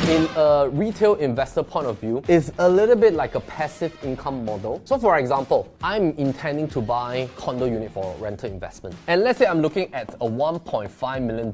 in a retail investor point of view, is a little bit like a passive income model. So for example, I'm intending to buy condo unit for rental investment. And let's say I'm looking at a $1.5 million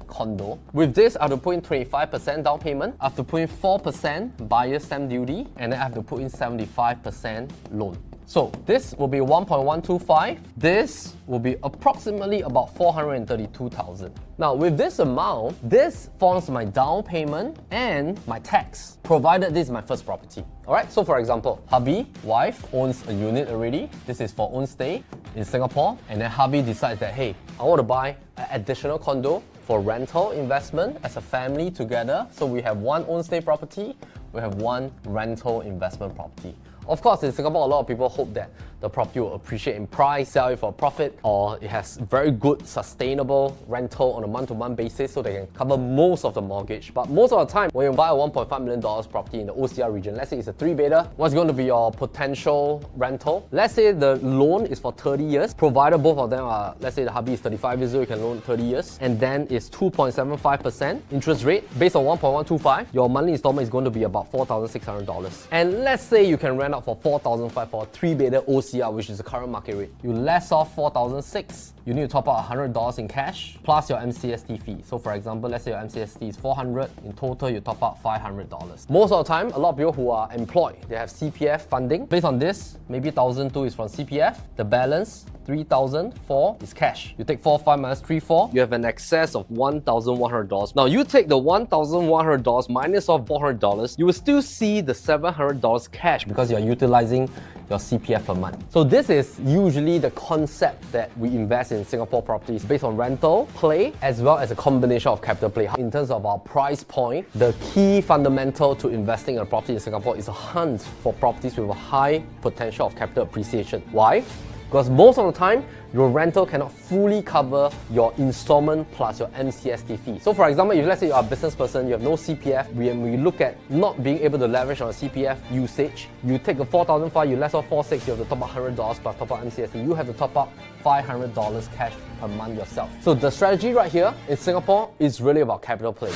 condo. With this, I have to put in 25% down payment, I have to put in 4% buyer's stamp duty, and then I have to put in 75% loan. So this will be 1.125. This will be approximately about 432,000. Now with this amount, this forms my down payment and my tax, provided this is my first property. Alright, so for example, hubby, wife owns a unit already. This is for own stay in Singapore, and then hubby decides that, hey, I want to buy an additional condo for rental investment as a family together. So we have one own stay property, we have one rental investment property. Of course, in Singapore, a lot of people hope that the property will appreciate in price, sell it for a profit, or it has very good, sustainable rental on a month-to-month basis so they can cover most of the mortgage. But most of the time, when you buy a $1.5 million property in the OCR region, let's say it's a 3-bedder, what's going to be your potential rental? Let's say the loan is for 30 years, provided both of them are, let's say the hubby is 35 years old, you can loan 30 years, and then it's 2.75% interest rate. Based on 1.125, your monthly installment is going to be about $4,600. And let's say you can rent out for $4,500 for a 3-bedder OCR, which is the current market rate. You less off $4,600, you need to top up $100 in cash plus your MCST fee. So for example, let's say your MCST is $400, in total you top up $500. Most of the time, a lot of people who are employed, they have CPF funding. Based on this, maybe $1,200 is from CPF, the balance $3,004 is cash. You take 4,500 minus 3,400, you have an excess of $1,100. Now you take the $1,100 minus off $400, you will still see the $700 cash because you're utilizing your CPF per month. So this is usually the concept that we invest in Singapore properties, based on rental play as well as a combination of capital play. In terms of our price point, the key fundamental to investing in a property in Singapore is a hunt for properties with a high potential of capital appreciation. Why? Because most of the time, your rental cannot fully cover your installment plus your MCST fee. So for example, if let's say you're a business person, you have no CPF, when we look at not being able to leverage on a CPF usage, you take a $4,500, you less off $4,600, you have to top up $100 plus top up MCST. You have to top up $500 cash per month yourself. So the strategy right here in Singapore is really about capital play.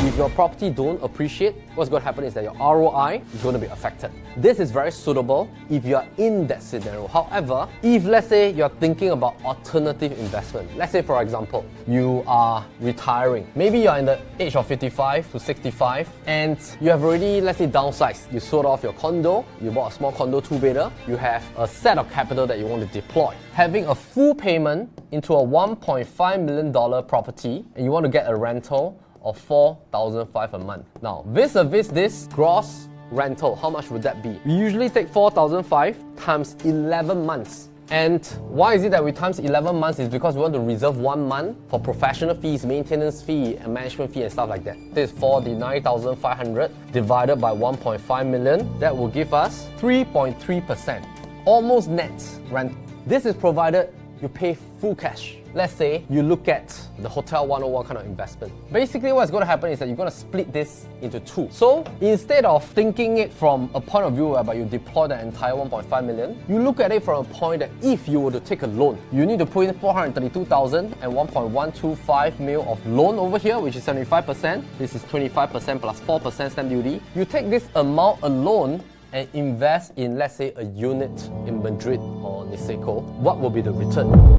If your property don't appreciate, what's going to happen is that your ROI is going to be affected. This is very suitable if you are in that scenario. However, if let's say you're thinking about alternative investment, let's say for example, you are retiring. Maybe you're in the age of 55 to 65 and you have already, let's say, downsized. You sold off your condo, you bought a small condo 2-bedder, you have a set of capital that you want to deploy. Having a full payment into a $1.5 million property and you want to get a rental of $4,500 a month. Now, vis-a-vis this gross rental, how much would that be? We usually take $4,500 times 11 months. And why is it that we times 11 months is because we want to reserve 1 month for professional fees, maintenance fee, and management fee and stuff like that. This is for the $9,500 divided by 1.5 million. That will give us 3.3%, almost net rent. This is provided you pay full cash. Let's say you look at the Hotel 101 kind of investment. Basically what's going to happen is that you're going to split this into two. So instead of thinking it from a point of view whereby you deploy the entire 1.5 million, you look at it from a point that if you were to take a loan, you need to put in 432,000 and 1.125 mil of loan over here, which is 75%. This is 25% plus 4% stamp duty. You take this amount alone and invest in, let's say, a unit in Madrid or Niseko. What will be the return?